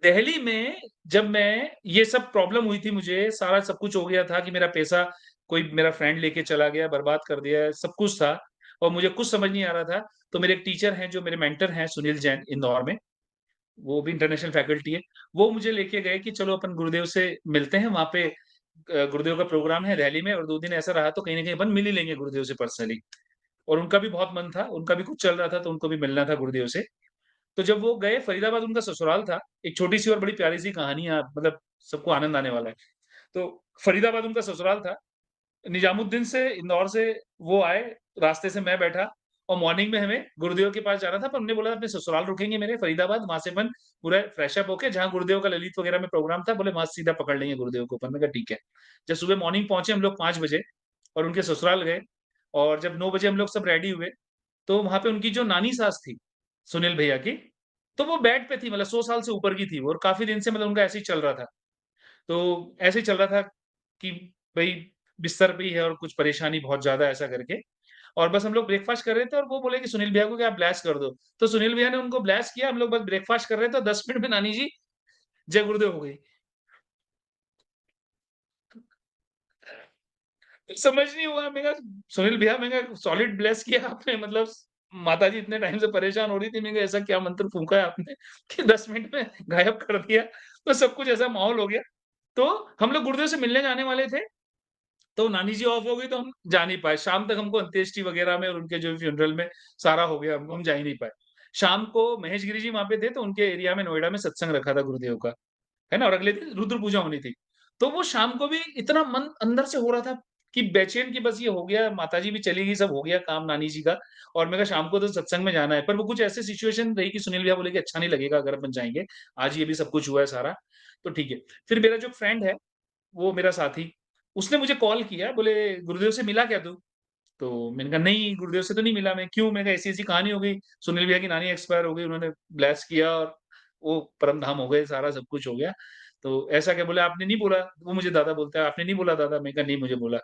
दिल्ली में जब मैं ये सब प्रॉब्लम हुई थी मुझे, सारा सब कुछ हो गया था कि मेरा पैसा कोई मेरा फ्रेंड लेके चला गया, बर्बाद कर दिया, सब कुछ था और मुझे कुछ समझ नहीं आ रहा था। तो मेरे एक टीचर हैं, जो मेरे मेंटर हैं, सुनील जैन इंदौर में, वो भी इंटरनेशनल फैकल्टी है। वो मुझे लेके गए कि चलो अपन गुरुदेव से मिलते हैं, वहाँ पे गुरुदेव का प्रोग्राम है दिल्ली में और 2 दिन ऐसा रहा तो कहीं न कहीं अपन मिल ही लेंगे गुरुदेव से पर्सनली। और उनका भी बहुत मन था, उनका भी कुछ चल रहा था तो उनको भी मिलना था गुरुदेव से। तो जब वो गए फरीदाबाद उनका ससुराल था, एक छोटी-सी और बड़ी प्यारी-सी कहानी है मतलब सबको आनंद आने वाला है। तो फरीदाबाद उनका ससुराल था, निजामुद्दीन से इंदौर से वो आए, रास्ते से मैं बैठा और मॉर्निंग में हमें गुरुदेव के पास जाना था पर उन्होंने बोला अपने ससुराल रुकेंगे मेरे फरीदाबाद, वहाँ से अपन पूरा फ्रेश अप होके जहाँ गुरुदेव का ललित वगैरह में प्रोग्राम था, बोले वहाँ से सीधा पकड़ लेंगे गुरुदेव को अपन। मैंने कहा ठीक है। जब सुबह मॉर्निंग पहुँचे हम लोग 5 बजे और उनके ससुराल गए और जब 9 बजे हम लोग सब रेडी हुए, तो वहाँ पे उनकी जो नानी सास थी, सुनील भैया की, तो वो बेड पे थी मतलब 100 साल से ऊपर की थी वो और काफ़ी दिन से मतलब उनका ऐसे ही चल रहा था। तो ऐसे ही चल रहा था कि भई बिस्तर पे ही है और कुछ परेशानी बहुत ज़्यादा ऐसा करके और बस हम लोग ब्रेकफ़ास्ट कर रहे थे और वो बोले कि सुनील भैया को कि आप ब्लेस कर दो। तो सुनील भैया ने उनको ब्लेस किया, हम लोग बस ब्रेकफ़ास्ट कर रहे थे और 10 मिनट में नानी जी जय गुरुदेव हो गई। समझ नहीं हुआ मैंने कहा सुनील भैया मैंने कहा सॉलिड ब्लेस किया आपने मतलब माताजी इतने टाइम से परेशान हो रही थी मैंने कहा ऐसा क्या मंत्र फूँका है आपने कि 10 मिनट में गायब कर दिया। तो सब कुछ ऐसा माहौल हो गया। तो हम लोग गुरुदेव से मिलने जाने वाले थे, तो नानी जी ऑफ हो गई तो हम जा नहीं पाए। शाम तक हमको अंत्येष्टि वगैरह में और उनके जो फ्यूनेरल में सारा हो गया, हम जा ही नहीं पाए। शाम को महेश गिरी जी वहाँ पे थे तो उनके एरिया में नोएडा में सत्संग रखा था गुरुदेव का। है ना? और अगले दिन रुद्र पूजा होनी थी। तो वो शाम को भी इतना मन अंदर से हो रहा था कि बेचैन कि बस ये हो गया, माताजी भी चली गई, सब हो गया काम नानी जी का और मैं कहा शाम को तो सत्संग में जाना है। पर वो कुछ ऐसी सिचुएशन रही कि सुनील भैया बोले कि अच्छा नहीं लगेगा अगर अपन जाएँगे। आज ये भी सब कुछ हुआ है सारा, तो ठीक है। फिर मेरा जो फ्रेंड है, वो मेरा साथी, उसने मुझे कॉल किया बोले, "गुरुदेव से मिला क्या तू?" तो मैंने कहा, "नहीं, गुरुदेव से तो नहीं मिला मैं।" "क्यों?" मैंने कहा, "ऐसी-ऐसी कहानी हो गई। सुनील भैया की नानी एक्सपायर हो गई, उन्होंने ब्लेस किया और वो परम धाम हो गए, सारा सब कुछ हो गया।" तो ऐसा क्या? बोले, "आपने नहीं बोला?" वो मुझे दादा बोलता है, "आपने नहीं बोला दादा?" मैंने कहा, "नहीं, मुझे बोला।"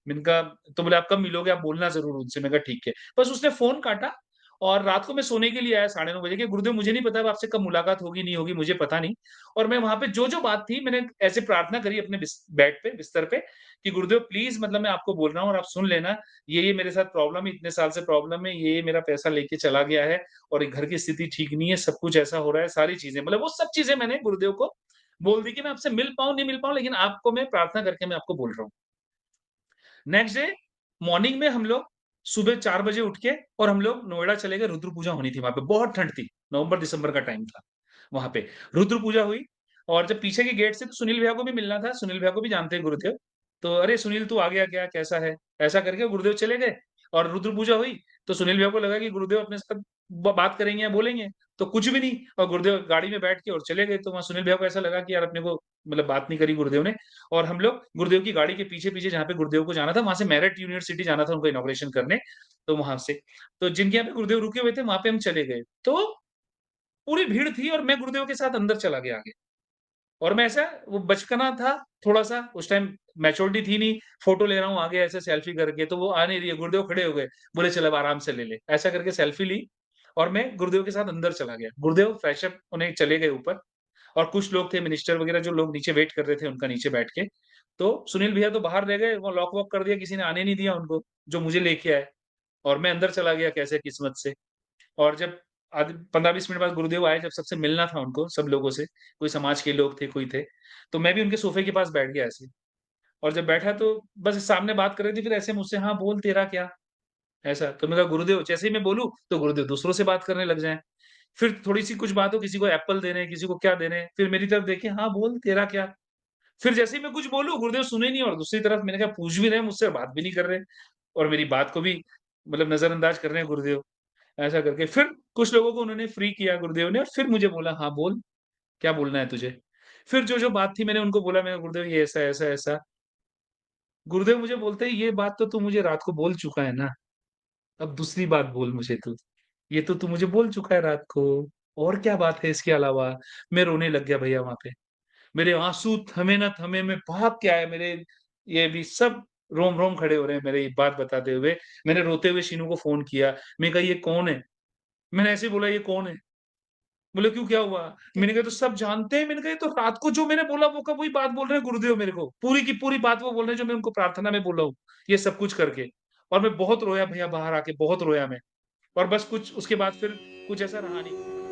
मैंने कहा तो बोले, "आप कब मिलोगे? आप बोलना ज़रूर उनसे।" मैंने कहा, "ठीक है।" बस उसने फ़ोन काटा और रात को मैं सोने के लिए आया 9:30 बजे के, "गुरुदेव मुझे नहीं पता अब आपसे कब मुलाकात होगी, नहीं होगी, मुझे पता नहीं।" और मैं वहाँ पे जो-जो बात थी मैंने ऐसे प्रार्थना करी अपने बेड पे, बिस्तर पे कि गुरुदेव प्लीज़ मतलब मैं आपको बोल रहा हूँ और आप सुन लेना ये मेरे साथ प्रॉब्लम है, इतने साल से प्रॉब्लम है, ये मेरा पैसा लेके चला गया है और घर की स्थिति ठीक नहीं है, सब कुछ ऐसा हो रहा है, सारी चीज़ें मतलब वो सब चीज़ें मैंने गुरुदेव को बोल दी कि मैं आपसे मिल पाऊँ, नहीं मिल पाऊँ, लेकिन आपको मैं प्रार्थना करके मैं आपको बोल रहा हूँ। नेक्स्ट डे मॉर्निंग में हम लोग सुबह 4 बजे उठ के और हम लोग नोएडा चले गए, रुद्र पूजा होनी थी वहाँ पे, बहुत ठंड थी, नवंबर-दिसंबर का टाइम था वहाँ पे। रुद्र पूजा हुई और जब पीछे के गेट से तो सुनील भैया को भी मिलना था, सुनील भैया को भी जानते हैं गुरुदेव। तो अरे सुनील तू आ गया क्या? कैसा है? ऐसा करके गुरुदेव चले गए और रुद्र पूजा हुई, तो सुनील भैया को लगा कि गुरुदेव अपने साथ बात करेंगे या बोलेंगे, तो कुछ भी नहीं और गुरुदेव गाड़ी में बैठ के और चले गए। तो वहाँ सुनील भैया को ऐसा लगा कि यार अपने को मतलब बात नहीं करी गुरुदेव ने और हम लोग गुरुदेव की गाड़ी के पीछे-पीछे जहाँ पे गुरुदेव को जाना था, वहाँ से मेरिट यूनिवर्सिटी जाना था उनको इनॉग्रेशन करने, तो वहाँ से। तो जिनके यहाँ पे गुरुदेव रुके हुए थे, वहाँ पे हम चले गए। तो पूरी भीड़ थी और मैं गुरुदेव के साथ अंदर चला गया आगे और मैं ऐसा वो बचकाना था थोड़ा-सा, उस टाइम मैच्योरिटी थी नहीं, फ़ोटो ले रहा हूँ आगे ऐसे सेल्फी करके, तो वो आ नहीं रही है, गुरुदेव खड़े हो गए, बोले, "चल अब आराम से ले ले।" ऐसा करके सेल्फी ली और मैं गुरुदेव के साथ अंदर चला गया। गुरुदेव फ्रेश अप होने चले गए ऊपर और कुछ लोग थे मिनिस्टर वगैरह जो लोग नीचे वेट कर रहे थे उनका नीचे बैठ के। तो सुनील भैया तो बाहर रह गए, वो लॉक वॉक कर दिया, किसी ने आने नहीं दिया उनको, जो मुझे लेके आए और मैं अंदर चला गया कैसे किस्मत से। और जब आधे 15-20 मिनट बाद गुरुदेव आए, जब सबसे मिलना था उनको, सब लोगों से, कोई समाज के लोग थे, कोई थे, तो मैं भी उनके सोफ़े के पास बैठ गया ऐसे और जब बैठा तो बस सामने बात कर रहे थे, फिर ऐसे मुझसे, "हाँ, बोल तेरा क्या?" ऐसा। तो मैंने कहा, "गुरुदेव" जैसे ही मैं बोलूँ, तो गुरुदेव दूसरों से बात करने लग जाएँ। फिर थोड़ी-सी कुछ बात हो, किसी को एप्पल दे रहे हैं, किसी को क्या दे रहे हैं, फिर मेरी तरफ देखे, "हाँ, बोल तेरा क्या?" फिर जैसे ही मैं कुछ बोलूँ, गुरुदेव सुने नहीं और दूसरी तरफ मैंने कहा पूछ भी रहे हैं मुझसे, बात भी नहीं कर रहे और मेरी बात को भी मतलब नज़रअंदाज कर रहे हैं गुरुदेव, ऐसा करके। फिर कुछ लोगों को उन्होंने फ्री किया गुरुदेव ने और फिर मुझे बोला, "हाँ, बोल, क्या बोलना है तुझे?" फिर जो-जो बात थी मैंने उनको बोला, मैंने गुरुदेव ये ऐसा, ऐसा, ऐसा। गुरुदेव मुझे बोलते हैं, "ये बात तो तू मुझे रात को बोल चुका है ना, अब दूसरी बात बोल मुझे तू। ये तो तू मुझे बोल चुका है रात को, और क्या बात है इसके अलावा?" मैं रोने लग गया भैया वहाँ पे। मेरे आँसू थमे ना थमे, मैं भाग के आया, मेरे ये भी सब रोम-रोम खड़े हो रहे हैं मेरे ये बात बताते हुए। मैंने रोते हुए शीनू को फ़ोन किया, मैंने कहा, "ये कौन है?" मैंने ऐसे ही बोला, "ये कौन है?" बोले क्यों क्या हुआ? मैंने कहा तो सब जानते हैं, मैंने कहा ये तो रात को जो मैंने बोला वो का वही बात बोल रहे हैं गुरुदेव मेरे को। पूरी की पूरी बात वो बोल रहे हैं जो मैं उनको प्रार्थना में बोला हूँ, ये सब कुछ करके। और मैं बहुत रोया भैया बाहर आके, बहुत रोया मैं। और बस कुछ उसके बाद फिर कुछ ऐसा रहा नहीं।